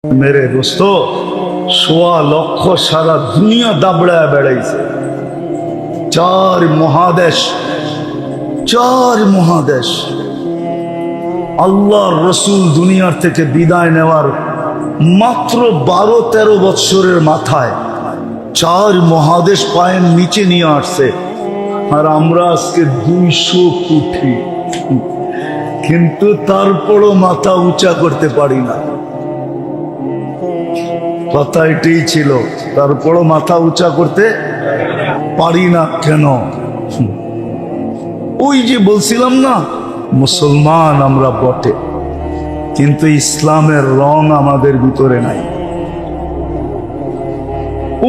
मेरे दोस्तों, 1.25 লক্ষ সারা দুনিয়া দাবড়ায় বেড়াইছে। চার মহাদেশ আল্লাহর রসুল দুনিয়ার থেকে বিদায় নেওয়ার মাত্র 12-13 বৎসরের মাথায় 4 মহাদেশ পায়ের নিচে নিয়ে আসছে। আর আমরা আজকে 200 কোটি, কিন্তু তারপরও মাথা উঁচা করতে পারি না। কথা এটাই ছিল, তারপরও মাথা উঁচা করতে পারি না কেন? ওই যে বলছিলাম না, মুসলমান আমরা বটে, কিন্তু ইসলামের রং আমাদের ভিতরে নাই।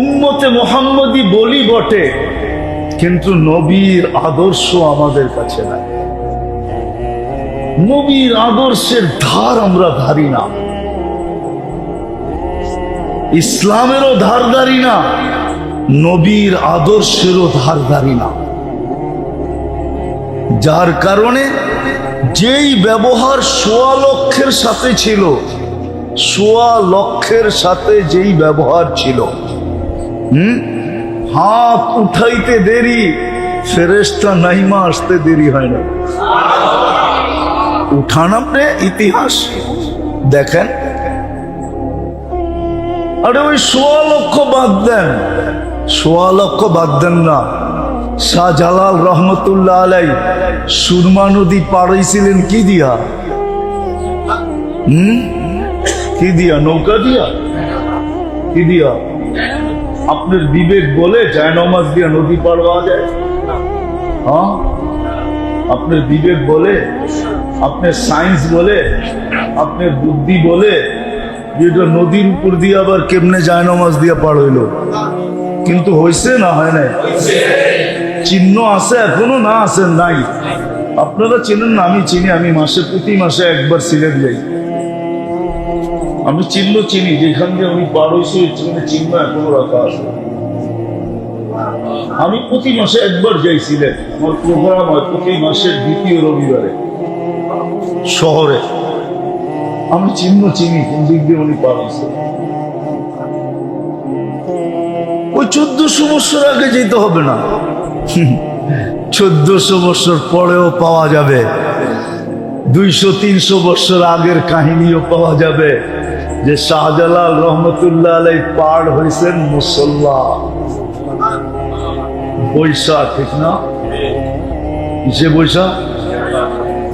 উম্মতে মুহাম্মদী বলি বটে, কিন্তু নবীর আদর্শ আমাদের কাছে নাই। নবীর আদর্শের ধার আমরা ধারি না, ইসলামেরও ধার ধারি না, নবীর আদর্শেরও ধার ধারি না। যার কারণে যেই ব্যবহার 1.25 লক্ষের সাথে ছিল, 1.25 লক্ষের সাথে যেই ব্যবহার ছিল, হাত উঠাইতে দেরি, ফেরেশতা নাইমা আসতে দেরি হয় না। উঠান আপনি ইতিহাস দেখেন। আরে ওই 1.25 লক্ষ বাদ দেন, 1.25 লক্ষ বাদ দেন না। শাহজালাল রহমতুল্লাহ আলাই সুরমা নদী পার হইছিলেন কি দিয়া? কি দিয়া? নৌকা দিয়া? কি দিয়া? আপনার বিবেক বলে জায়নামাজ দিয়া নদী পার হওয়া যায়? হ্যাঁ, আপনার বিবেক বলে, আপনার সায়েন্স বলে, আপনার বুদ্ধি বলে যেটা নদীর উপর দিয়ে আবার কেমনে জায়নামাজ দিয়া পার হইল? কিন্তু হয়েছে না হয় নাই? চিহ্ন আছে এখনো, না আছে নাই? আপনারা চেনেন না, আমি চিনি। আমি প্রতি মাসে একবার সিলেট যাই। আমি চিহ্ন চিনি, যেখান দিয়ে আমি পার হয়েছি চিহ্ন এখনো রাখা আছে। আমি প্রতি মাসে একবার যাই সিলেট। আমার প্রোগ্রাম হয় প্রতি মাসের 2য় রবিবারে শহরে। আমি চিহ্ন চিনি, কোন দিক দিয়ে উনি পার হয়েছে। ওই 1400 বছর আগে যেতে হবে না, 1400 বছর পরেও পাওয়া যাবে। 200-300 বছর আগের কাহিনীও পাওয়া যাবে যে শাহজালাল রহমতুল্লাহ আলাই পার হয়েছেন মুসল্লা বৈশা, ঠিক না? কিসে বৈশা?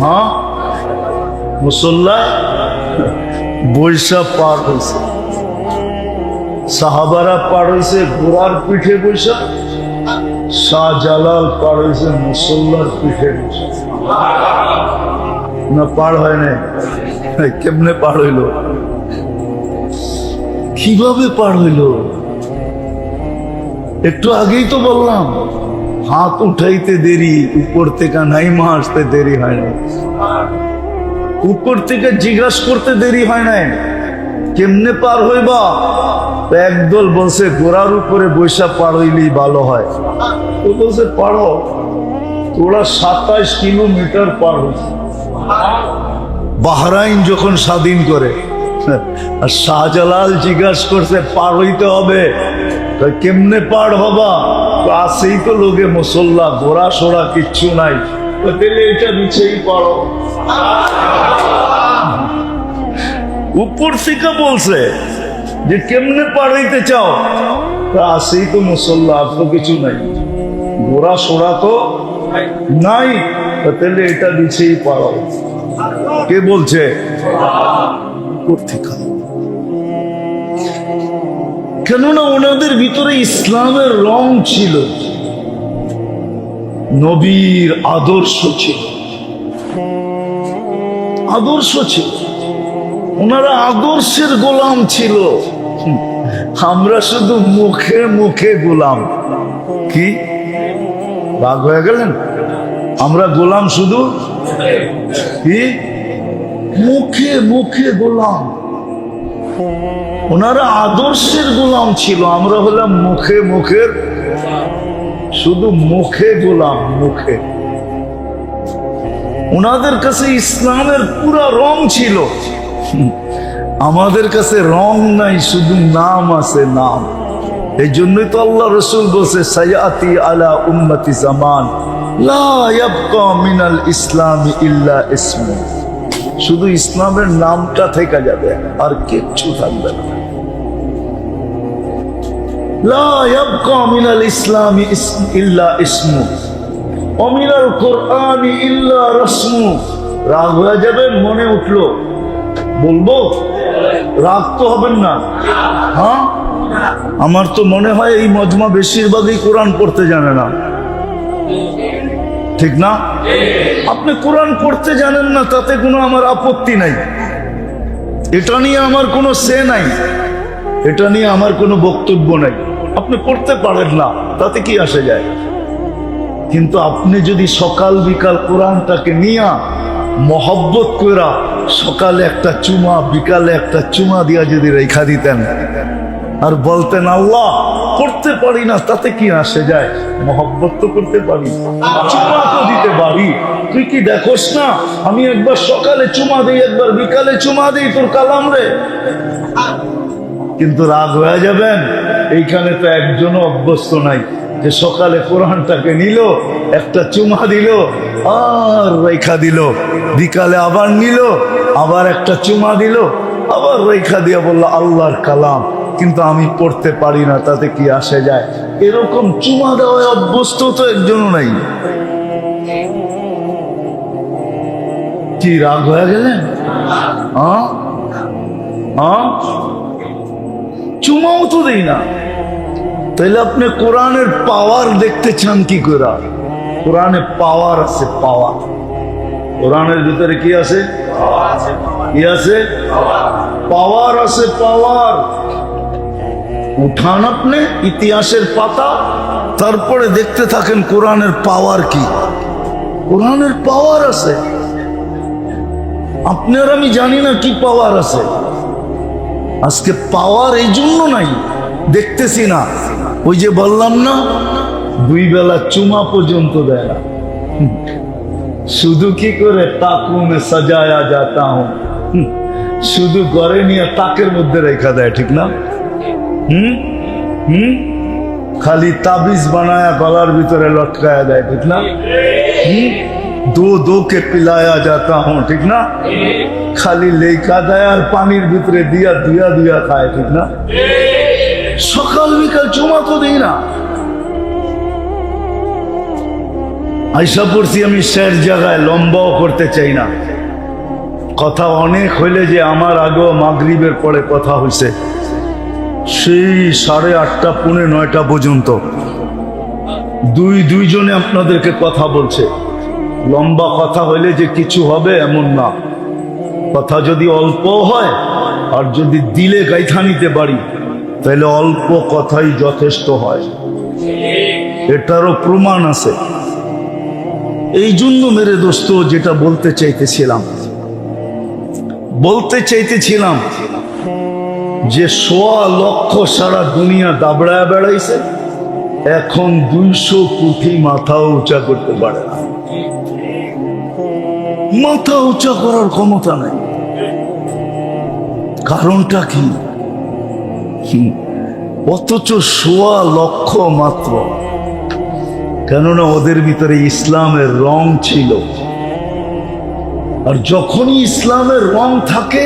হ্যাঁ, মুসল্লা বৈশা পার হয়েছে। সাহাবারা পার হয়েছে ঘোড়ার পিঠে বৈশা, শাহজালাল পার হয়েছে মুসল্লার পিঠে বৈশা। না, পার হয় নাই। কেমনে পার হইল? কিভাবে পার হইল? একটু আগেই তো বললাম, হাত উঠাইতে দেরি, উপর থেকে নাইমা আসতে দেরি হয় নাই, উপর থেকে জিজ্ঞাসা করতে দেরি হয় নাই কেমনে পার হইবা। একদল বলছে ঘোড়ার উপরে বৈশা পার হইলেই ভালো হয়। তো বলছে পারো, তোরা 27 কিলোমিটার পার হয়েছে। বাহরাইন যখন স্বাধীন করে, আর শাহজালাল জিজ্ঞাসা করছে পার হইতে হবে, কেমনে পার হবা? আছেই তো লোকে মুসল্লা, ঘোড়া সোড়া কিচ্ছু নাই, তাহলে এটা নিচেই পারো। উপর থেকে বলছে যে কেমনে পার হইতে চাও? আছেই তো মুসল্লা, আর তো কিছু নাই, ঘোড়া সোড়া তো নাই, তাহলে এটা নিচেই পারো। কে বলছে? উপর থেকে। কেননা ওনাদের ভিতরে ইসলামের রং ছিল, নবীর আদর্শ ছিল, আদর্শ ছিল। ওনারা আদর্শের গোলাম ছিল। আমরা শুধু মুখে মুখে গোলাম। কি রাগ হয়ে গেলেন? আমরা গোলাম শুধু কি মুখে মুখে গোলাম। ওনারা আদর্শের গোলাম ছিল, আমরা হলাম মুখে মুখের, শুধু মুখে গোলাম, মুখে। ওনাদের কাছে ইসলামের পুরা রং ছিল, আমাদের কাছে রং নাই, শুধু নাম আছে, নাম। এই জন্যই তো আল্লাহ রসুল বলছে সায়াতি আলা উম্মতি জামান লা ইয়াবকা মিনাল ইসলামি ইল্লা ইসমু, শুধু ইসলামের নামটা থেকে যাবে, আর কিচ্ছু থাকবে না। লা ইয়াবকা মিনাল ইসলামি ইল্লা ইসমু ওয়া মিনাল কুরআনি ইল্লা রাসমু। রাগ হয়ে যাবেন, মনে উঠলো বলবো, রাগ তো হবেন না। হ্যাঁ, আমার তো মনে হয় এই মজমা বেশিরভাগই কোরআন পড়তে জানে না, ঠিক না? আপনি কোরআন পড়তে জানেন না, তাতে কোনো আমার আপত্তি নাই, এটা নিয়ে আমার কোনো সে নাই, এটা নিয়ে আমার কোনো বক্তব্য নাই। আপনি পড়তে পারেন না, তাতে কি আসে যায়? কিন্তু আপনি যদি সকাল বিকাল কোরআনটাকে নিয়ে মহব্বত করা সকালে একটা চুমা, বিকালে একটা চুমা দিয়া যদি রেখা দিতেন আর বলতেন আল্লাহ পড়তে পারি না, তাতে কি আসে যায়? মহব্বত তো করতে পারি, চুমা তো দিতে পারি। তুই কি দেখোস না আমি একবার সকালে চুমা দিই, একবার বিকালে চুমা দিই তোর কালাম রে। কিন্তু রাগ হয়ে যাবেন, এইখানে তো একজনও অভ্যস্ত নাই যে সকালে কোরআনটাকে নিল, একটা চুমা দিল আর রেখা দিল, বিকালে আবার নিল, আবার একটা চুমা দিল, আবার রেখা দিয়ে বলল আল্লাহর কালাম, কিন্তু আমি পড়তে পারি না, তাতে কি আসে যায়? এরকম চুমা দেওয়ায় অভ্যস্ত তো একজনও নাই। কি রাগ হয়ে গেলেন? চুমাও তো দেই না, তাহলে আপনি কোরআনের পাওয়ার দেখতে চান কি করে? কোরআনে পাওয়ার আছে, পাওয়ার। কোরআনের ভিতরে কি আছে? কি আছে? পাওয়ার আছে, পাওয়ার। উঠান আপনি ইতিহাসের পাতা, তারপরে দেখতে থাকেন কোরআনের পাওয়ার কি। কোরআনের পাওয়ার আছে, আপনার আমি জানি না কি পাওয়ার আছে। আজকে পাওয়ার এই জন্য নাই, দেখতেছি না। ওই যে বললাম না, 2 বেলা চুমা পর্যন্ত দেয় না, শুধু কি করে তাকুমে সাজায়া যাতা হুঁ, শুধু ঘরে নিয়ে তাকের মধ্যে রেখা দেয়, ঠিক না? খালি তাবিজ বানায়া গলার ভিতরে লটকায়া দেয়, ঠিক না? দো কে পিলায়া যাতা হুঁ, ঠিক না? খালি লেখা দেয় আর পানির ভিতরে দিয়া দিয়া দিয়া খায়, ঠিক না? সকাল বিকাল চুমা তো দিই না। আইসা পড়ছি আমি শের জায়গায়, লম্বাও করতে চাই না, কথা অনেক হইলে যে আমার আগেও মাগরিবের পরে কথা হয়েছে, সেই 8:30 পৌনে 9টা পর্যন্ত দুইজনে আপনাদেরকে কথা বলছে। লম্বা কথা হইলে যে কিছু হবে এমন না, কথা যদি অল্প হয় আর যদি দিলে গাইথা নিতে পারি তাহলে অল্প কথাই যথেষ্ট হয়, এটারও প্রমাণ আছে। এই জন্য মেরে দোস্ত যেটা বলতে চাইতেছিলাম যে 1.25 লক্ষ সারা দুনিয়া দাবড়ায় বেড়াইছে, এখন 200 কোটি মাথা উঁচা করতে পারে না, মাথা উঁচা করার ক্ষমতা নাই। কারণটা কি? অথচ 1.25 লক্ষ মাত্র, কেননা ওদের ভিতরে ইসলামের রং ছিল। আর যখনই ইসলামের রং থাকে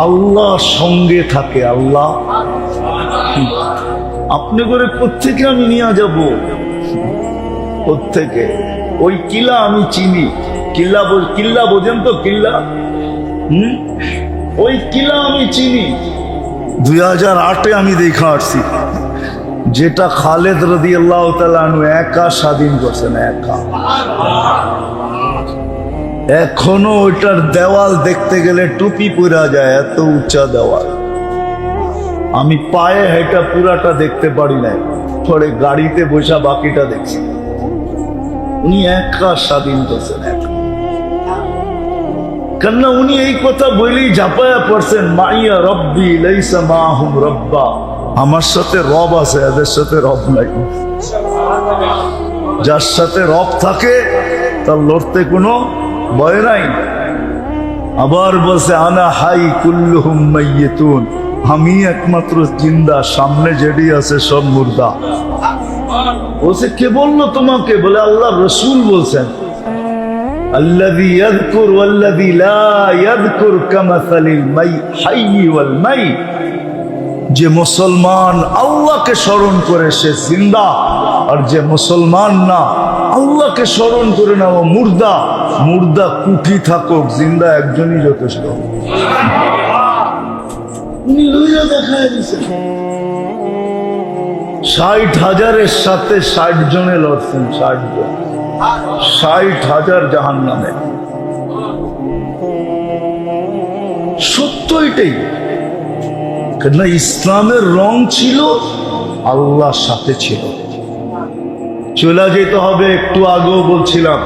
আল্লাহ সঙ্গে থাকে। আল্লাহ আপনি করে কোত্থেকে আমি নিয়ে যাব, কোত্থেকে? ওই কিলা আমি চিনি, কিল্লা বোঝেন তো? কিল্লা, ওই কিলা আমি চিনি। 2008-এ আমি দেখা আসছি, যেটা খালেদ রাদিয়াল্লাহু তাআলা আনহু একা স্বাধীন করছেন, একা। এখনো ওইটার দেওয়াল দেখতে গেলে টুপি পরা যায়, এত উঁচা দেওয়াল। আমি পায়ে হেঁটা পুরাটা দেখতে পারি নাই, পরে গাড়িতে বসা বাকিটা দেখছি। উনি একা স্বাধীন করছেন, একা। কেননা উনি এই কথা বলেই ঝাঁপায়া পড়ছেন, মাইয়া রব্বি লাইসা মাহুম রব্বা, আমার সাথে রব আছে, এদের সাথে রব নাই। যার সাথে রব থাকে তার লড়তে কোনো ভয় নাই। আবার বলছে আনা হাই কুল্লুহুম মাইয়িতুন, আমি একমাত্র জিন্দা, সামনে যেটি আছে সব মুর্দা। বলছে কে বললো তোমাকে? বলে আল্লাহ রসুল বলছেন আল্লাযী ইয়াযকুর ওয়াল্লাযী লা ইয়াযকুর কামাসালিল হাইয়্যি ওয়াল মাইত, যে মুসলমান আল্লাহকে স্মরণ করে সে জিন্দা, আর যে মুসলমান না আল্লাহকে স্মরণ করে না ও মুর্দা। মুর্দা কুটি থাকুক, জিন্দা একজনই যথেষ্ট। উনি লইয়া দেখায় দিয়েছেন 60,000-এর সাথে 60 জনে লড়ছেন, 60 জন, 60,000 জাহান্নামে। সত্য এটাই, কেননা ইসলামের রং ছিল, আল্লাহর সাথে ছিল। চলে যেতে হবে, একটু আগেও বলছিলাম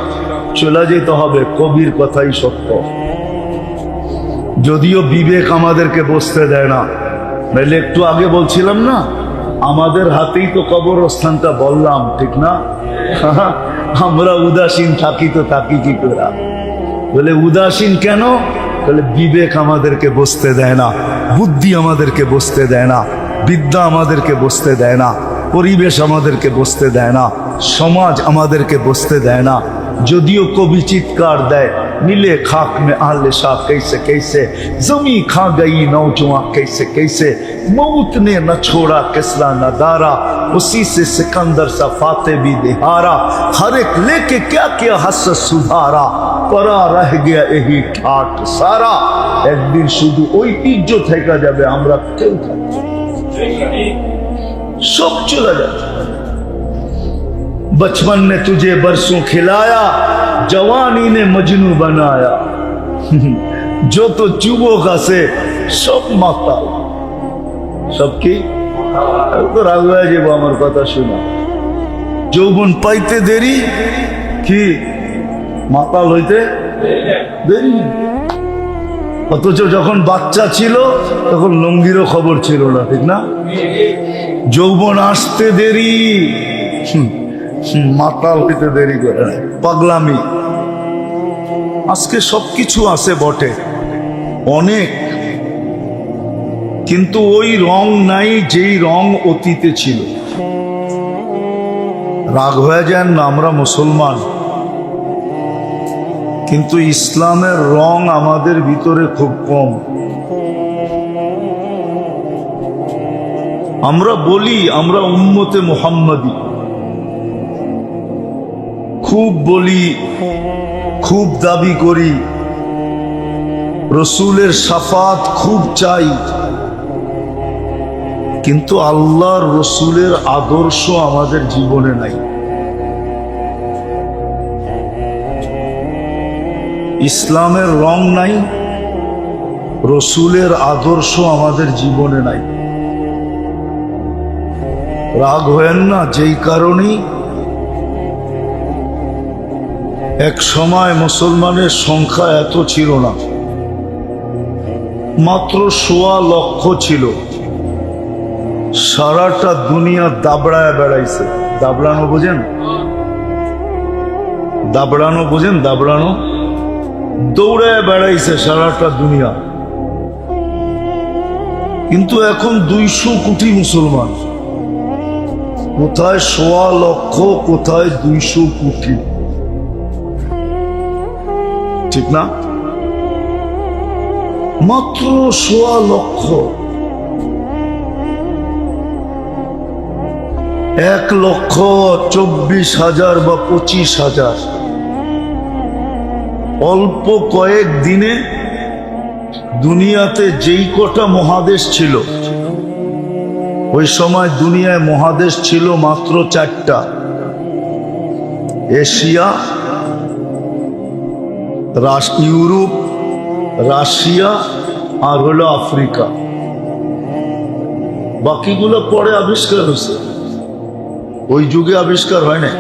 চলে যেতে হবে, কবির কথাই সত্য। যদিও বিবেক আমাদেরকে বসতে দেয় না, নাহলে একটু আগে বলছিলাম না আমাদের হাতেই তো কবরস্থানটা, বললাম ঠিক না? আমরা উদাসীন থাকি তো থাকি কি করে? বলে উদাসীন কেন? বলে বিবেক আমাদেরকে বসতে দেয় না, বুদ্ধি আমাদেরকে বসতে দেয় না, বিদ্যা আমাদেরকে বসতে দেয় না, পরিবেশ আমাদেরকে বসতে দেয় না, সমাজ আমাদেরকে বসতে দেয় না। যদিও কবি চিৎকার দেয় मिले खाक में आले शाह कैसे कैसे, जमी खा गई नौजवां कैसे कैसे, मौत ने न छोड़ा किसरा न दारा, उसी से सिकंदर सा फाते भी दिहारा, हर एक लेके क्या क्या हसरत सुधारा, परा रह गया यही ठाट सारा। एक दिन शुद्ध ঐতিহ্য থেকে যাবে, আমরা কেউ থাকবো, सब चला जाए। बचपन ने तुझे बरसों खिलाया, जवानी ने मजनू बनाया, जो तो যুবক আছে সব মাতাল, সব কি? তো রাগ হয়ে যাবো আমার কথা শোনা। যৌবন পাইতে দেরি, কি মাতাল হইতে দেরি। অথচ যখন বাচ্চা ছিল তখন লঙ্গিরও খবর ছিল না, ঠিক না? যৌবন আসতে দেরি, মাতাল হইতে দেরি করে না, পাগলামি। আজকে সবকিছু আছে বটে অনেক, কিন্তু ওই রং নাই যেই রং অতীতে ছিল। রাগ হয়ে যান না, আমরা মুসলমান, কিন্তু ইসলামের রং আমাদের ভিতরে খুব কম। আমরা বলি আমরা উম্মতে মুহাম্মাদি, খুব বলি, খুব দাবি করি, রসুলের শাফাত খুব চাই, কিন্তু আল্লাহর রসুলের আদর্শ আমাদের জীবনে নাই। ইসলামের রং নাই, রসুলের আদর্শ আমাদের জীবনে নাই। রাগ হয়েন না, যেই কারণেই এক সময় মুসলমানের সংখ্যা এত ছিল না, মাত্র 1.25 লক্ষ ছিল। সারাটা দুনিয়া দাবড়ায় বেড়াইছে। দাবড়ানো বোঝেন? দাবড়ানো বোঝেন? দাবড়ানো, দৌড়ায় বেড়াইছে সারাটা দুনিয়া। কিন্তু এখন 200 কোটি মুসলমান, কোথায় 1.25 লক্ষ, কোথায় 200 কোটি, ঠিক না? মাত্র 1.25 লক্ষ। 1,24,000 বা 25,000। অল্প কয়েক দিনে দুনিয়াতে যেই কটা মহাদেশ ছিল, ওই সময় দুনিয়ায় মহাদেশ ছিল মাত্র 4টা, এশিয়া, ইউরোপ, রাশিয়া আর হলো আফ্রিকা। বাকিগুলো পরে আবিষ্কার হয়েছে, ওই যুগে আবিষ্কার হয় না।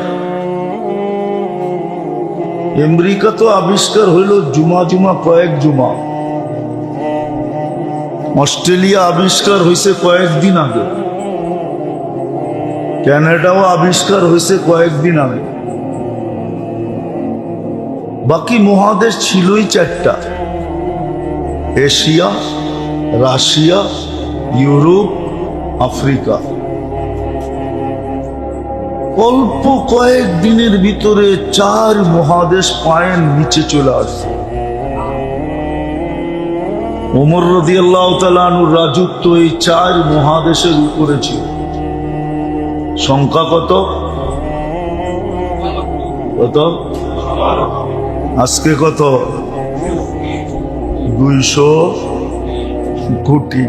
আমেরিকা তো আবিষ্কার হইল জুমা কয়েক জুমা। অস্ট্রেলিয়া আবিষ্কার হয়েছে কয়েকদিন আগে, কানাডাও আবিষ্কার হয়েছে কয়েকদিন আগে। বাকি মহাদেশ ছিলই 4টা, এশিয়া, রাশিয়া, ইউরোপ, আফ্রিকা। অল্প কয়েক দিনের ভিতরে 4 মহাদেশ পায়ের নিচে চলে আসছে। ওমর রাদিয়াল্লাহু তাআলা আনহুর রাজত্ব এই 4 মহাদেশের উপরে ছিল। সংখ্যা কত? কত? আজকে কত? 200 কোটি।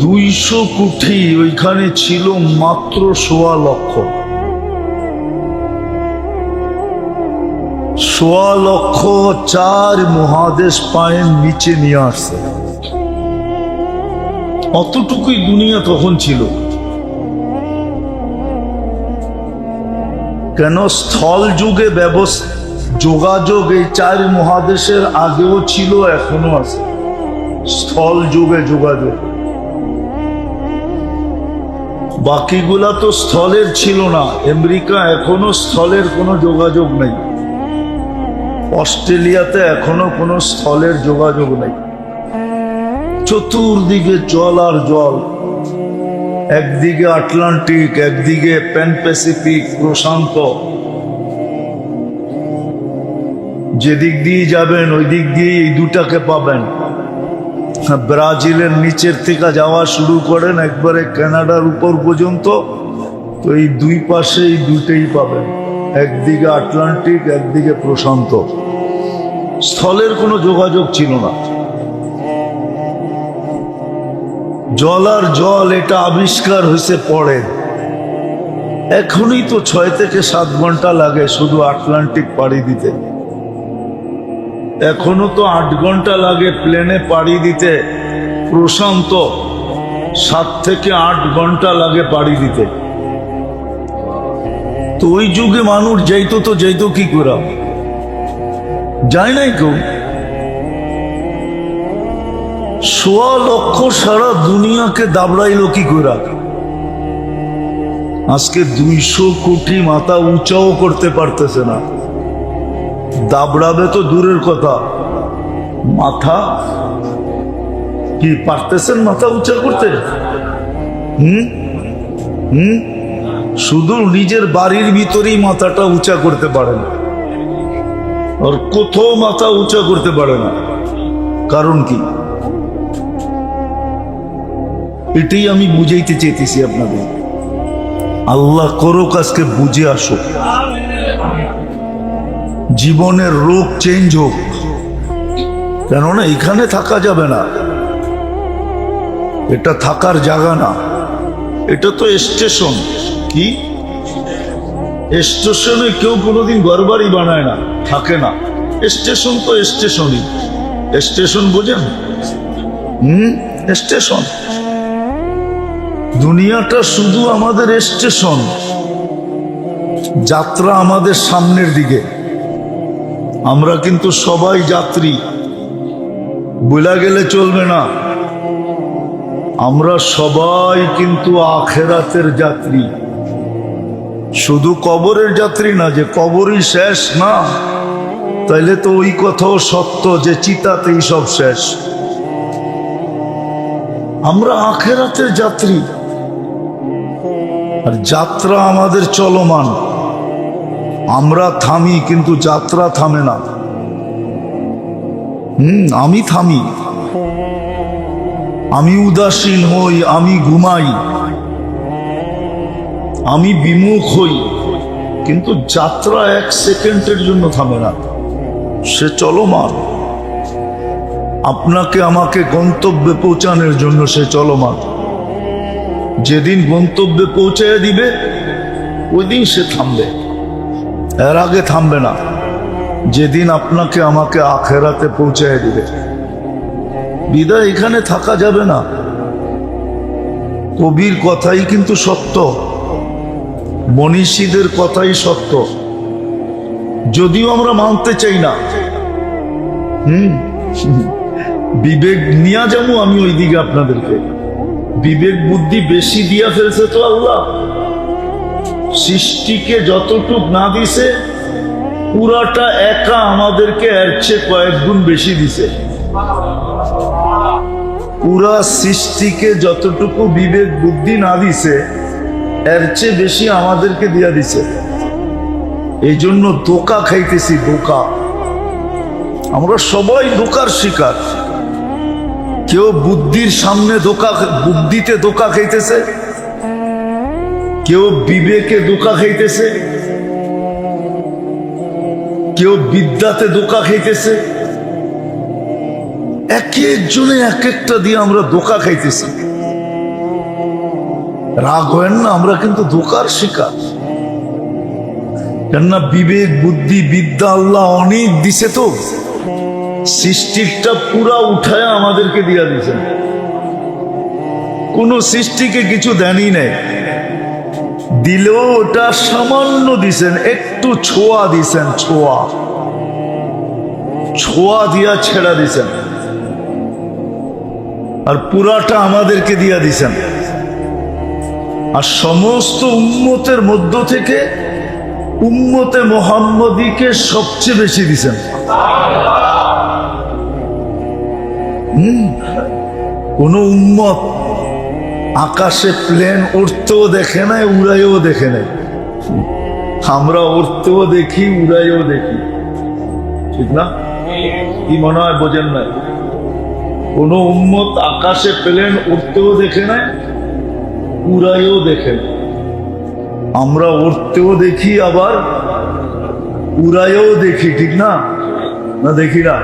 200 কোটি, ওইখানে ছিল মাত্র 1.25 লক্ষ। 1.25 লক্ষ 4 মহাদেশ পায়ের নিচে নিয়ে আসছে। অতটুকুই দুনিয়া তখন ছিল। কেন? স্থল যুগে যোগাযোগ এই 4 মহাদেশের আগেও ছিল, এখনো আছে। স্থল যুগে যোগাযোগ, বাকিগুলা তো স্থলের ছিল না। আমেরিকা এখনো স্থলের কোনো যোগাযোগ নেই। অস্ট্রেলিয়াতে এখনো কোনো স্থলের যোগাযোগ নেই। চতুর্দিকে জল আর জল। একদিকে আটলান্টিক, একদিকে প্যান প্যাসিফিক, প্রশান্ত। যেদিক দিয়ে যাবেন ওই দিক দিয়ে এই দুটাকে পাবেন। ব্রাজিলের নিচের থেকে যাওয়া শুরু করেন একবারে কানাডার উপর পর্যন্ত, তো এই দুই পাশে এই দুটেই পাবেন। একদিকে আটলান্টিক, একদিকে প্রশান্ত। স্থলের কোনো যোগাযোগ ছিল না। জল আর জল এটা আবিষ্কার হয়েছে পরে। এখনই তো 6 থেকে 7 ঘন্টা লাগে শুধু আটলান্টিক পাড়ি দিতে। এখনো তো 8 ঘন্টা লাগে প্লেনে পাড়ি দিতে। প্রশান্ত 7 থেকে 8 ঘন্টা লাগে পাড়ি দিতে। তো ওই যুগে মানুষ যাইতো কি করে? যায় নাই কেউ। 1.25 লক্ষ সারা দুনিয়াকে দাবড়াইলো কি করে? আজকে 200 কোটি মাথা উঁচাও করতে পারতেছে না। দাবড়াবে তো দূরের কথা, মাথা কি পারতেছেন মাথা উঁচা করতে? শুধু নিজের বাড়ির ভিতরেই মাথাটা উঁচা করতে পারে না, আর কোথাও মাথা উঁচা করতে পারে না। কারণ কি? এটাই আমি বুঝাইতে চেয়েছি আপনাদের। আল্লাহ করুক আজকে বুঝে আসুক, জীবনের রূপ চেঞ্জ হোক। কেননা এখানে থাকা যাবে না, এটা থাকার জায়গা না, এটা তো স্টেশন। কি স্টেশনে কেউ কোনোদিন ঘরবাড়ি বানায় না, থাকে না। স্টেশন তো স্টেশনই। স্টেশন বোঝেন? স্টেশন। দুনিয়াটা শুধু আমাদের স্টেশন। যাত্রা আমাদের সামনের দিকে, আমরা কিন্তু সবাই যাত্রী। ভুলা গেলে চলবে না, আমরা সবাই কিন্তু আখেরাতের যাত্রী। শুধু কবরের যাত্রী না, যে কবরই শেষ না, তাইলে তো ওই কথাও সত্য যে চিতাতেই সব শেষ। আমরা আখেরাতের যাত্রী, আর যাত্রা আমাদের চলমান। আমরা থামি কিন্তু যাত্রা থামে না। আমি থামি, আমি উদাসীন হই, আমি ঘুমাই, আমি বিমুখ হই, কিন্তু যাত্রা 1 সেকেন্ডের জন্য থামে না, সে চলমান। আপনাকে আমাকে গন্তব্যে পৌঁছানোর জন্য সে চলমান। যেদিন গন্তব্যে পৌঁছায় দিবে ওই দিন সে থামবে, এর আগে থামবে না। যেদিন আপনাকে আমাকে আখেরাতে পৌঁছায় দিবে, বিদায় এখানে থাকা যাবে না। কবির কথাই কিন্তু সত্য, মনীষীদের কথাই সত্য, যদিও আমরা মানতে চাই না। বিবেক নিয়ে যাবো আমি ওই দিকে আপনাদেরকে। বিবেক বুদ্ধি বেশি দিয়া ফেলছে তো আল্লাহ। সৃষ্টিকে যতটুক না দিছে পুরাটা একা আমাদেরকে এর চেয়ে কয়েক গুণ বেশি দিছে। পুরা সৃষ্টিকে যতটুকু বিবেক বুদ্ধি না দিছে এর চেয়ে বেশি আমাদেরকে দিয়া দিছে। এই জন্য ধোঁকা খাইতেছি, ধোঁকা। আমরা সবাই ধোঁকার শিকার। কেউ বুদ্ধির সামনে ধোঁকা, বুদ্ধিতে ধোঁকা খাইতেছে, কেউ বিবেকে ধোঁকা খাইতেছে, কেউ বিদ্যাতে ধোঁকা খাইতেছে। এক একজনে এক একটা দিয়ে আমরা ধোঁকা খাইতেছি। রাগ হয় না, আমরা কিন্তু ধোঁকার শিকার। কেননা বিবেক বুদ্ধি বিদ্যা আল্লাহ অনেক দিছে, তো সৃষ্টিটা পুরা উঠায় আমাদেরকে দিয়া দিয়েছেন। কোন সৃষ্টিকে কিছু দেনই নাই, দিলেও ওটা সামান্য দিছেন, একটু ছোঁয়া দিছেন, ছোঁয়া ছোঁয়া দিয়া ছেড়া দিছেন, আর পুরাটা আমাদেরকে দিয়া দিছেন। আর সমস্ত উম্মতের মধ্য থেকে উম্মতে মুহাম্মদীকে সবচেয়ে বেশি দিছেন। কোন উম্মত আকাশে প্লেন উড়তেও দেখে নাই, উড়াইও দেখে নাই। আমরা উড়তেও দেখি, উড়াইও দেখি, ঠিক না? কি মনে হয় বোঝেন না? কোন উম্মত আকাশে প্লেন উড়তেও দেখে নাই, উড়াইও দেখে নাই। আমরা উড়তেও দেখি, আবার উড়াইও দেখি, ঠিক না? না দেখি না?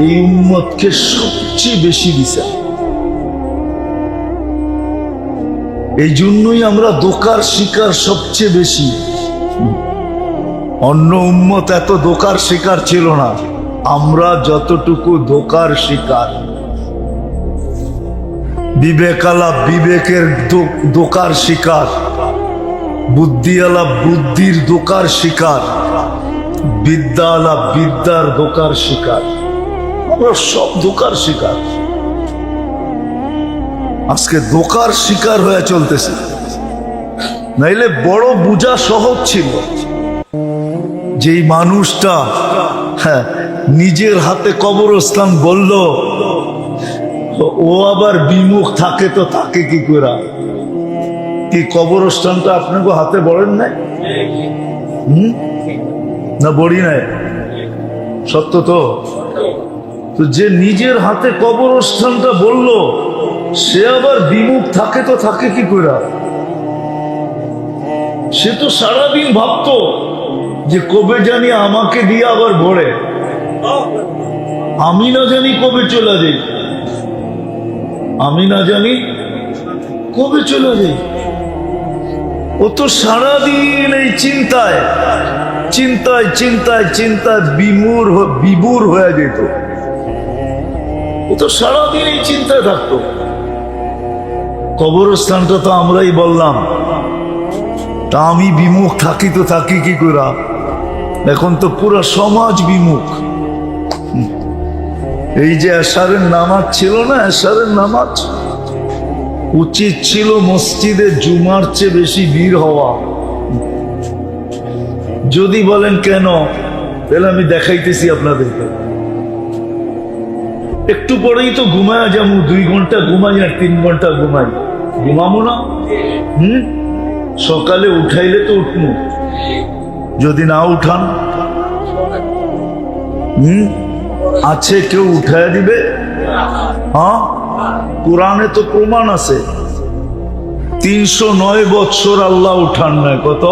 এই উম্মতকে সবচেয়ে বেশি দিছে। এই জন্যই আমরা ধোঁকার শিকার সবচেয়ে বেশি। অন্য উম্মত এত ধোঁকার শিকার ছিল না, আমরা যতটুকু ধোঁকার শিকার। বিবেকালা বিবেকের ধোঁকার শিকার, বুদ্ধিওয়ালা বুদ্ধির ধোঁকার শিকার, বিদ্যাওয়ালা বিদ্যার ধোঁকার শিকার। আমরা সব ধোঁকার শিকার। আজকে ধোঁকার শিকার হয়ে চলতেছে। নাইলে বড় বুঝা সহজ ছিল। যেই মানুষটা নিজের হাতে কবরস্থান বলল, ও আবার বিমুখ থাকে, তো তাকে কি করা? কি কবরস্থানটা আপনাকে হাতে বলেন নাই? না বড়ি নাই? সত্য তো। তো যে নিজের হাতে কবরস্থানটা বলল, সে আবার বিমুখ থাকে, তো থাকে কি করা? সে তো সারাদিন ভাবতো যে কবে জানি আমাকে দিয়ে আবার ভরে, আমি না জানি কবে চলে যাই, আমি না জানি কবে চলে যাই। ও তো সারাদিন এই চিন্তায় চিন্তায় চিন্তায় চিন্তায় বিমূঢ় হয়ে যেত। ও তো সারাদিন এই চিন্তায় থাকতো। কবরস্থানটা তো আমরাই বললাম, তা আমি বিমুখ থাকি, তো থাকি কি করা? এখন তো পুরো সমাজ বিমুখ। এই যে এশারের নামাজ ছিল না, এশারের নামাজ উচিত ছিল মসজিদে জুমার চেয়ে বেশি ভিড় হওয়া। যদি বলেন কেন, তাহলে আমি দেখাইতেছি আপনাদেরকে। একটু পরেই তো ঘুমায় যাবো, 2 ঘন্টা ঘুমাই আর 3 ঘন্টা ঘুমাই, ঘুমাবো না? সকালে উঠাইলে তো উঠবো, যদি না উঠান আছে কেউ উঠায় দিবে? হ্যাঁ, কোরআনে তো প্রমাণ আছে। 309 বৎসর আল্লাহ উঠান নাই। কত?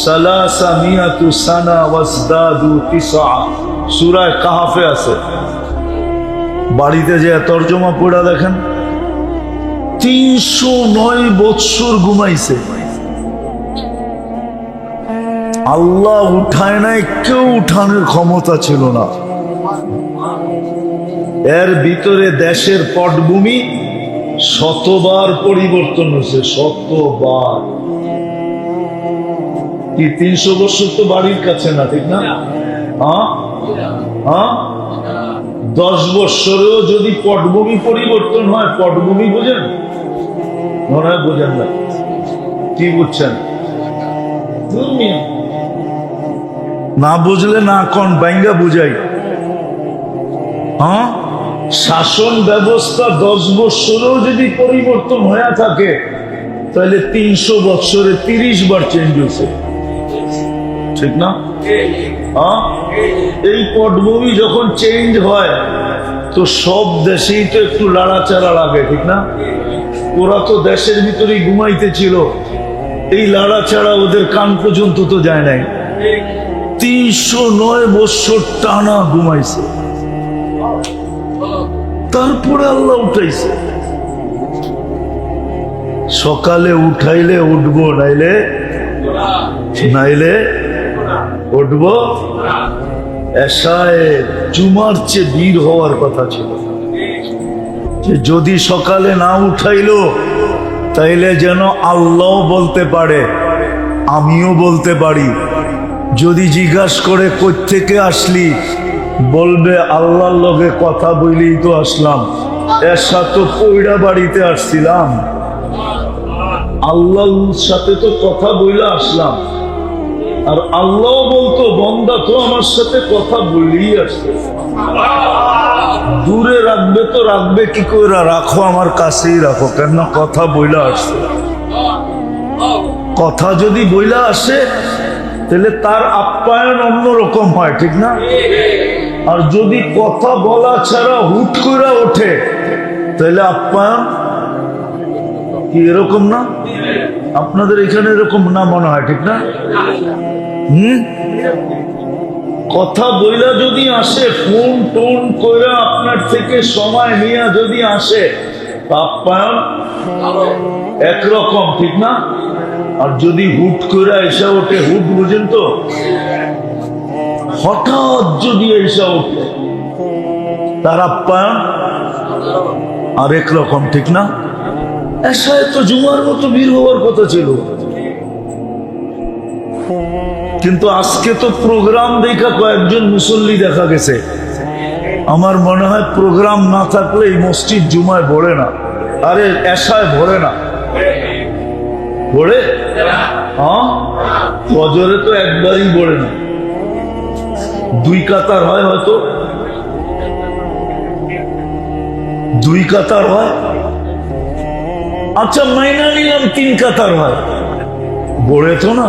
সালাসামিয়াতু সানা ওয়াজদাদু তিসআ, সূরা কাহফে আছে। বাড়িতে যে তর্জমা পড়া দেখেন, 309 বৎসর ঘুমাইছে। আল্লাহ উঠায় নাই, কেউ উঠানোর ক্ষমতা ছিল না। এর ভিতরে দেশের পটভূমি শতবার পরিবর্তন হয়েছে, শতবার। কি 300 বছর তো বাড়ির কাছে না, ঠিক না? হ্যাঁ, 10 বছরেও যদি পটভূমি পরিবর্তন হয়, পটভূমি বোঝেন? মনে হয় বোঝেন না। কি বুঝছেন? না বুঝলে না কোন বাইঙ্গা বুঝাই। হ্যাঁ, শাসন ব্যবস্থা 10 বৎসরেও যদি পরিবর্তন হয়ে থাকে তাহলে 300 বৎসরে 30 বার চেঞ্জ হয়েছে, ঠিক না? হ্যাঁ, এই পটভূমি যখন চেঞ্জ হয় তো সব দেশেই তো একটু লাড়াচাড়া লাগে, ঠিক না? ওরা তো দেশের ভিতরেই ঘুমাইতেছিল, এই লাড়াচাড়া ওদের কান পর্যন্ত তো যায় নাই। 309 বৎসর টানা ঘুমাইছে, তারপরে আল্লাহ উঠাইছে। সকালে উঠাইলে উঠবো, নাইলে নাইলে উঠবো। এশায় জুমার চেয়ে বীর হওয়ার কথা ছিল, যে যদি সকালে না উঠাইলো তাইলে যেন আল্লাহ বলতে পারে, আমিও বলতে পারি। যদি জিজ্ঞাসা করে কোত্থেকে আসলি, বলবে আল্লাহর লগে কথা বইলেই তো আসলাম, এর সাথে পয়ড়া বাড়িতে আসছিলাম, আল্লাহর সাথে তো কথা বইলে আসলাম। আর আল্লাহ বলতো, বন্দা তো আমার সাথে কথা বইলেই আসছে। দূরে রাখবে তো রাখবে কি করে, রাখো আমার কাছেই রাখো, কেন কথা বইলা আসছে। কথা যদি বইলা আসে তাহলে তার আপ্যায়ন অন্যরকম হয়, ঠিক না? আর যদি কথা বলা ছাড়া হুট করে ওঠে তাহলে আপ্যায়ন কি এরকম না? আপনাদের এখানে এরকম না মনে হয়, ঠিক না? কথা বইলা যদি আসে, ফোন টোন কইরা আপনার থেকে সময় নিয়ে যদি আসে, আপ্যায়ন একরকম, ঠিক না? আর যদি হুট করে এসে ওঠে, হুট বুঝেন তো, হঠাৎ যদি এসে ওঠে তার আপ্যায়ন আরেক রকম, ঠিক না? এসায় তো জুমার মতো বীর হওয়ার কথা ছিল, কিন্তু আজকে তো প্রোগ্রাম দেখা কয়েকজন মুসল্লি দেখা গেছে। আমার মনে হয় প্রোগ্রাম না থাকলে এই মসজিদ জুমায় ভরে না, আরে এসায় ভরে না, ভরে? হ্যাঁ, ফজরে তো একবারই ভরে না, 2 কাতার হয়, হয়তো 2 কাতার হয়। আচ্ছা মাইনা নিলাম 3 কাতার হয়, ভরে তো না।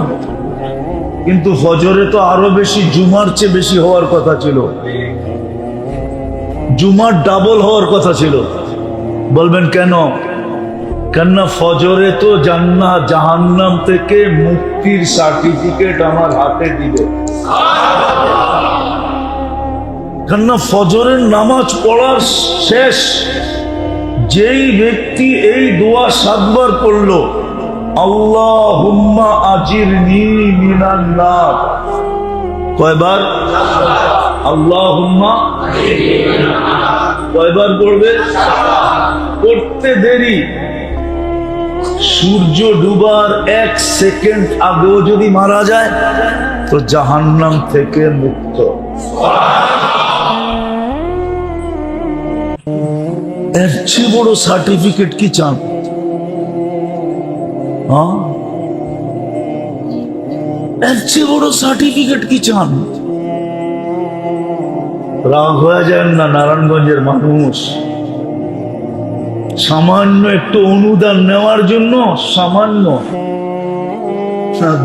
কিন্তু ফজরে তো আরো বেশি, জুমার চেয়ে বেশি হওয়ার কথা ছিল, জুমার ডাবল হওয়ার কথা ছিল। বলবেন কেন? কেননা ফজরে তো জান্নাত জাহান্নাম থেকে মুক্তির সার্টিফিকেট আমার হাতে দিবে। কেননা ফজরের নামাজ পড়ার শেষ যেই ব্যক্তি এই দোয়া 7 বার পড়লো, আল্লাহুম্মা আজিরনি মিনান নার, কয়বার? আল্লাহুম্মা কয়বার পড়বে? পড়তে দেরি, সূর্য ডুবার 1 সেকেন্ড আগেও যদি মারা যায় তো জাহান্নাম থেকে মুক্ত। এর চেয়ে বড় সার্টিফিকেট কি চান? এর চেয়ে বড় সার্টিফিকেট কি চান? রাগ হয়ে যায় না নারায়ণগঞ্জের মানুষ, সামান্য একটু অনুদান নেওয়ার জন্য, সামান্য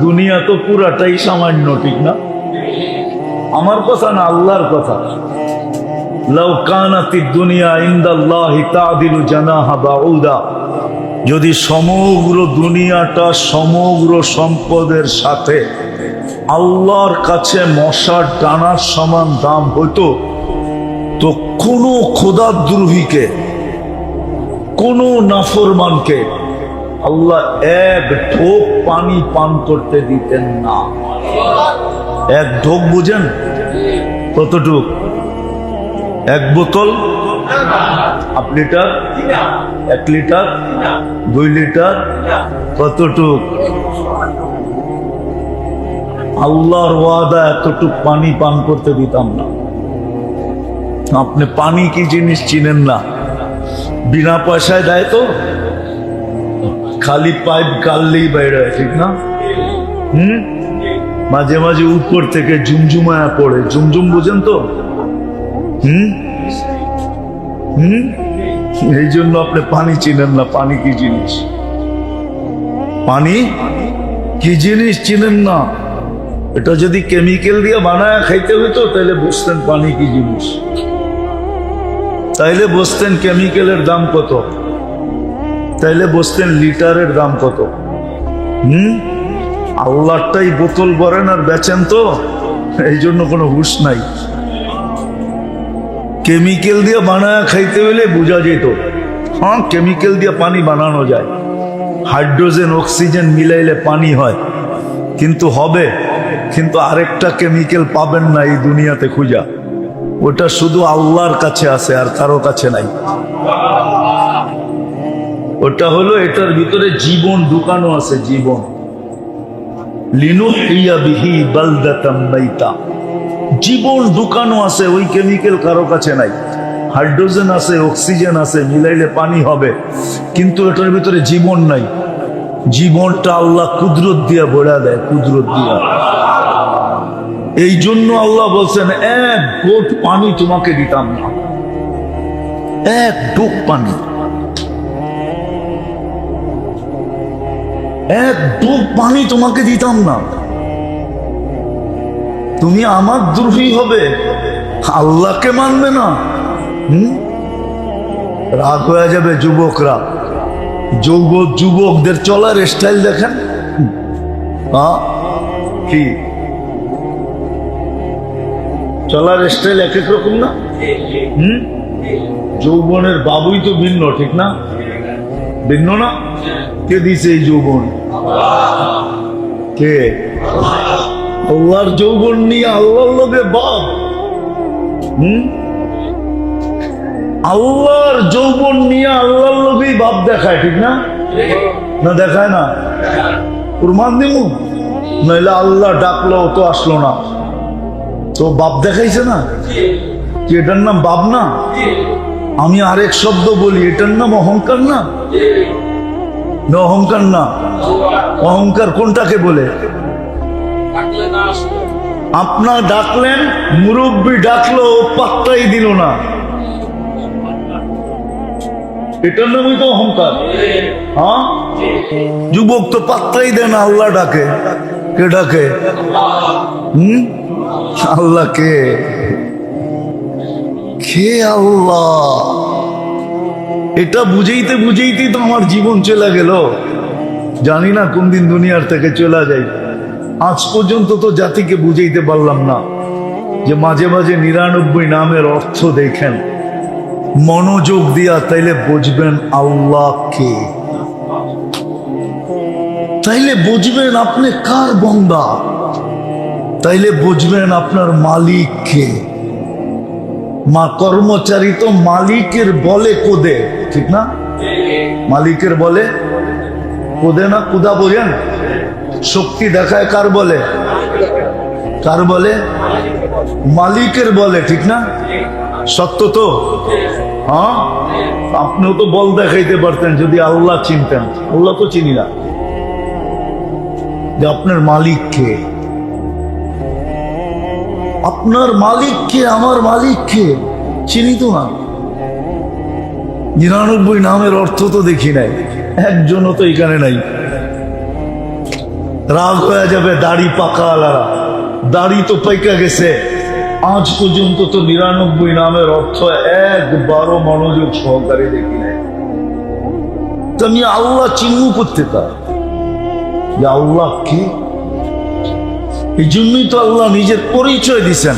দুনিয়া তো পুরাটাই সামান্য, ঠিক না? আমার কথা না, আল্লাহর কথা। লাউ কানাতিদ দুনিয়া ইনদাল্লাহি তা'দিলু জানাহা বাউদা, যদি সমগ্র দুনিয়াটা সমগ্র সম্পদের সাথে আল্লাহর কাছে মশার ডানার সমান দাম হইতো, তো কোনো খোদাদ্রোহীকে, কোনো নাফরমানকে আল্লাহ 1 ঢোক পানি পান করতে দিতেন না। 1 ঢোক বুঝেন কতটুক? 1 বোতল, 1 লিটার, 1 লিটার, 2 লিটার, কতটুক? আল্লাহর ওয়াদা এতটুক পানি পান করতে দিতাম না। আপনি পানি কি জিনিস চিনেন না, বিনা পয়সায় দেয় তো, খালি পাইপ গাললেই বাইরে, ঠিক না? মাঝে মাঝে উপর থেকে ঝুমঝুমায়া পড়ে। ঝুমঝুম বুঝেন তো? হুম হুম এই জন্য আপনি পানি চিনেন না। পানি কি জিনিস? পানি কি জিনিস চিনেন না। এটা যদি কেমিক্যাল দিয়ে বানায় খাইতে হইতো তাহলে বুঝতেন পানি কি জিনিস, তাইলে বুঝতেন কেমিক্যালের দাম কত, তাইলে বুঝতেন লিটারের দাম কত। আল্লাহটাই বোতল ভরেন আর বেচেন, তো এই জন্য কোনো হুঁশ নাই। কেমিক্যাল দিয়ে বানায় খাইতে হইলে বোঝা যেত, হ্যাঁ কেমিক্যাল দিয়ে পানি বানানো যায়, হাইড্রোজেন অক্সিজেন মিলাইলে পানি হয়, কিন্তু হবে, কিন্তু আরেকটা কেমিক্যাল পাবেন না এই দুনিয়াতে খুঁজা। ওটা শুধু আল্লাহর কাছে আছে, আর কারো কাছে নাই। ওটা হলো এটার ভিতরে জীবন ঢুকানো আছে, জীবন। লিনুহইয়া বিহি বালদাতাম মাইতা, জীবন ঢুকানো আছে, ওই কেমিক্যাল কারো কাছে নাই। হাইড্রোজেন আছে, অক্সিজেন আছে, মিলাইলে পানি হবে, কিন্তু এটার ভিতরে জীবন নাই। জীবনটা আল্লাহ কুদরত দিয়া ভরা দেয়, কুদরত দিয়া। এই জন্য আল্লাহ বলছেন, এক ঘোট পানি তোমাকে দিতাম না, এক ডুব পানি, এক ডুব পানি তোমাকে দিতাম না। তুমি আমার দ্রোহী হবে, আল্লাহকে মানবে না। রাগ হয়ে যাবে যুবকরা। যুবকদের চলার স্টাইল দেখেন, কি চলার স্টাইল এক এক রকম না? যৌবনের বাবুই তো ভিন্ন, ঠিক না? ভিন্ন না? কে দিছে এই যৌবন? কে? আল্লাহর যৌবন নিয়ে আল্লাহর লোকে বাপ। আল্লাহর যৌবন নিয়ে আল্লাহর লোকেই বাপ দেখায়, ঠিক না? না দেখায় না? প্রমাণ দিব, নইলে আল্লাহ ডাকলো তো আসলো না, তো বাপ দেখাইছে না? কি এটার নাম বাপ না? আমি আরেক শব্দ বলি, এটার নাম অহংকার না? অহংকার না? অহংকার কোনটাকে বলে? আপনার ডাকলেন, মুরব্বী ডাকলো, পাত্তাই দিল না, এটার নামই তো অহংকার। হ্যাঁ, যুবক তো পাত্তাই দেয় না, আল্লাহ ডাকে। কে ডাকে? আল্লাহ। কে? কে আল্লাহ? এটা বুঝাইতে বুঝাইতেই তো আমার জীবন চলে গেল। জানি না কোন দিন দুনিয়ার থেকে চলে যাই। আজ পর্যন্ত তো জাতিকে বুঝাইতে পারলাম না যে মাঝে মাঝে 99 নামের অর্থ দেখেন মনোযোগ দিয়া, তাইলে বুঝবেন আল্লাহ কে, তাইলে বুঝবেন আপনি কার বান্দা, তাইলে বুঝবেন আপনার মালিক কে। মা কর্মচারী তো মালিকের বলে কোদে, ঠিক না? মালিকের বলে কোদে না? কুদা বোঝেন? শক্তি দেখায় কার বলে? কার বলে? মালিকের বলে, ঠিক না? সত্য তো? হ্যাঁ, আপনিও তো বল দেখাইতে পারতেন যদি আল্লাহ চিনতেন। আল্লাহ তো চিনি না, যে আপনার মালিক কে। আপনার মালিক কে, আমার মালিক কে চিনি তো না। 99 নামের অর্থ তো দেখি নাই, একজনও তো এখানে নাই। রাগ হয়ে যাবে দাড়ি পাকা আলারা, দাড়ি তো পাইকা গেছে। আজ পর্যন্ত তো 99 নামের অর্থ একবারও মনোযোগ সহকারে দেখি নাই। তো আমি আল্লাহ চিহ্ন করতে পার যে আল্লাহ কি। এই জন্যই তো আল্লাহ নিজের পরিচয় দিচ্ছেন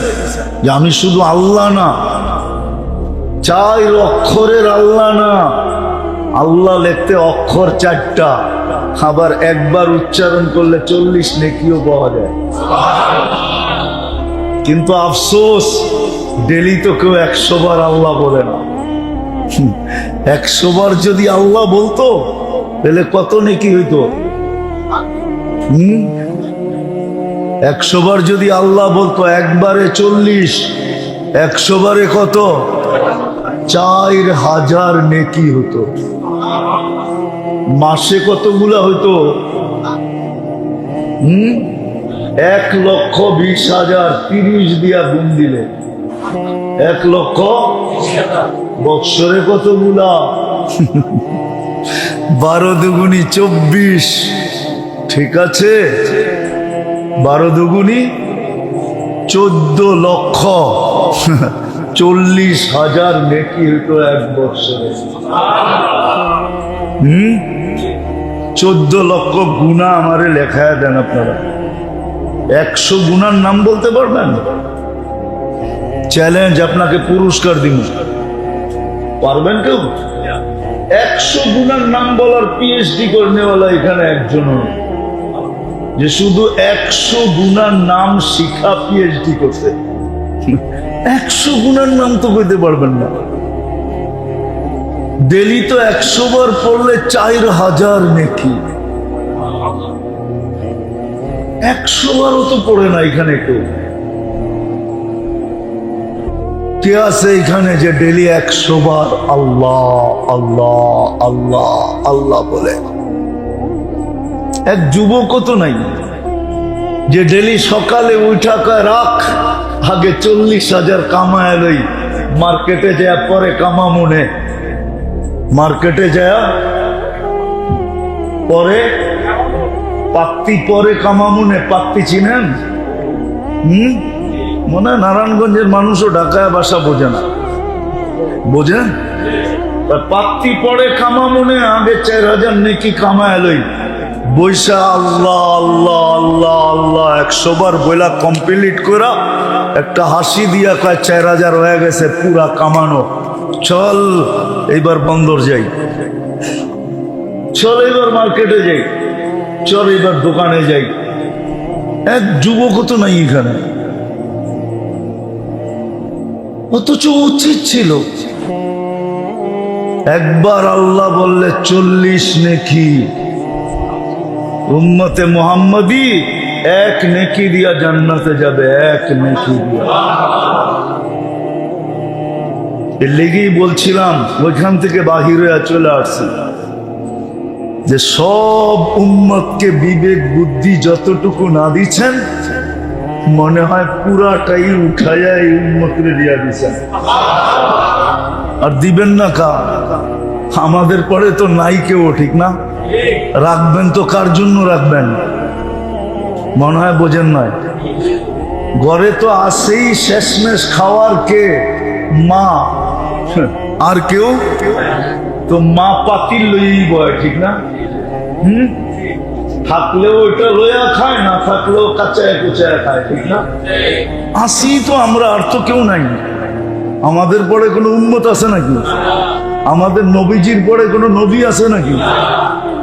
যে আমি শুধু আল্লাহ না, 4 অক্ষরের আল্লাহ না। আল্লাহ লিখতে অক্ষর 4টা, আবার একবার উচ্চারণ করলে 40 নেকিও পাওয়া যায়। কিন্তু আফসোস, ডেলি তো কেউ 100 বার আল্লাহ বলে না। 100 বার যদি আল্লাহ বলতো তাহলে কত নেকি হইতো? 100 বার যদি আল্লাহ বলতো, একবারে 40, 100 বারে কত? 4000 নেকি হতো। মাসে কতগুলা হইতো? 1,20,000 30 দিয়া গুণ দিলে 1,20,000 বৎসরে কতগুলা? 12 দুগুনি 24, ঠিক আছে? 12 দুগুনি 14 লক্ষ 40,000 নেকি হইতো এক বৎসরে। 14 লক্ষ গুণা আমারে লেখায় দেন আপনারা। 100 গুণার নাম বলতে পারবেন? চ্যালেঞ্জ, আপনাকে পুরস্কার দিব। পারবেন কেউ? 100 গুণার নাম বলার পিএইচডি করনেওয়ালা এখানে একজন, যে শুধু 100 গুণার নাম শিখা পিএইচডি করছে। 100 গুণার নাম তো কইতে পারবেন না। ডেলি তো 100 বার পড়লে 4,000 নেকি। 100 বারও তো পড়ে না এখানে কেউ। কে আছে এখানে যে ডেলি 100 বার আল্লাহ আল্লাহ আল্লাহ আল্লাহ বলে? এক যুবকও তো নাই যে ডেলি সকালে উঠা কয় রাখ আগে 40,000 কামায় লই, মার্কেটে যায় পরে কামামুনে। মার্কেটে যায় পরে পাত্তি, পরে কামামুনে। পাত্তি চিনেন? মনে হয় নারায়ণগঞ্জের মানুষও ঢাকায় বাসা বোঝে না, বোঝেন? পাত্তি পরে কামামুনে, আগে 4,000 নেকি কামায় লই, বৈশা আল্লাহ আল্লাহ আল্লাহ আল্লাহ 100 বার বইলা কমপ্লিট করা একটা হাসি দিয়া কয় 4,000 হয়ে গেছে পুরা কামানো। চল এইবার বন্দর যাই, চল এইবার মার্কেটে যাই, চল এইবার দোকানে যাই। এক যুবকও তো নাই এখানে। অথচ উচিত ছিল একবার আল্লাহ বললে 40 নেকি। উম্মতে মুহাম্মাদি 1 নেকি দিয়া জান্নাতে যাবে, 1 নেকি দিয়া। এর লেগেই বলছিলাম, ওইখান থেকে বাহির হয়ে চলে আসছি, যে সব উম্মতকে বিবেক বুদ্ধি যতটুকু না দিচ্ছেন, মনে হয় পুরাটাই উঠাইয়া এই উম্মতরে দিয়া দিচ্ছেন। আর দিবেন না কা? আমাদের পরে তো নাই কেউ, ঠিক না? রাখবেন তো কার জন্য রাখবেন? মনে হয় বোঝেন নয়। ঘরে তো আসেই শেষমেশ খাওয়ার কে? মা। আর কেউ তো মা পাতিল লইই বয়, ঠিক না? থাকলেও ওইটা লইয়া খায়, না থাকলেও কাঁচায় কুচায় খায়, ঠিক না? আসি তো আমরা, আর তো কেউ নাই। আমাদের পরে কোনো উম্মত আছে নাকি? আমাদের নবীজির পরে কোনো নবী আছে নাকি?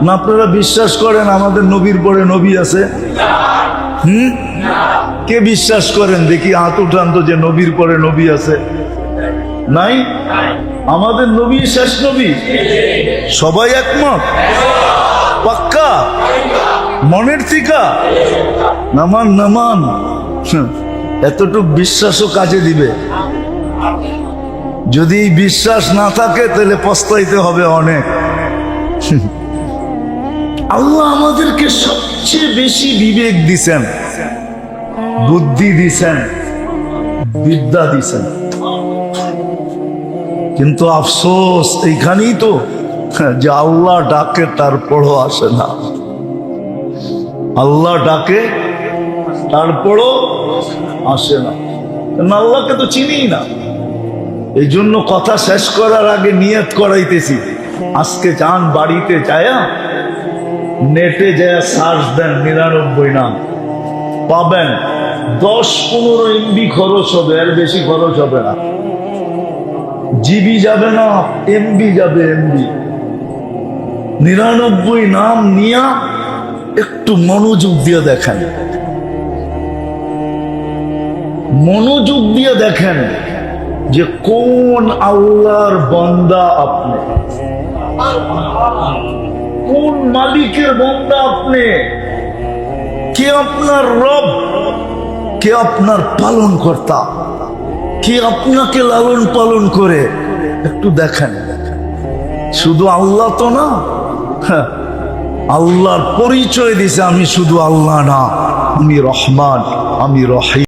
না আপনারা বিশ্বাস করেন আমাদের নবীর পরে নবী আছে? কে বিশ্বাস করেন দেখি? হাত উঠান তো যে নবীর পরে নবী আছে। নাই? আমাদের নবী শেষ নবী। সবাই একমত? পাক্কা? মনের থিকা? নামান নামান। এতটুক বিশ্বাসও কাজে দিবে। যদি বিশ্বাস না থাকে তাহলে পস্তাইতে হবে অনেক। আল্লাহ আমাদেরকে সবচেয়ে বেশি বিবেক দিছেন, বুদ্ধি দিছেন, বিদ্যা দিছেন। কিন্তু আফসোস এইখানেই তো যে আল্লাহ ডাকে তারপরও আসে না। আল্লাহ ডাকে তারপরও আসে না। আল্লাহকে তো চিনি না। এই জন্য কথা শেষ করার আগে নিয়ত করাইতেছি, আজকে যান বাড়িতে যায়া নেটে যায় সার্চ দেন 99 নাম পাবেন। 10-15 MB খরচ হবে, এর বেশি খরচ হবে না। জিবি যাবে না, এমবি যাবে। এমবি 99 নাম নিয়া একটু মনোযোগ দিয়ে দেখেন, মনোযোগ দিয়ে দেখেন যে কোন আল্লাহর বান্দা আপনি, কোন মালিকের বান্দা আপনি, কে আপনার রব, কে আপনার পালন কর্তা, কে আপনাকে লালন পালন করে। একটু দেখেন। শুধু আল্লাহ তো না, আল্লাহর পরিচয় দিছে আমি শুধু আল্লাহ না, আমি রহমান, আমি রহিম।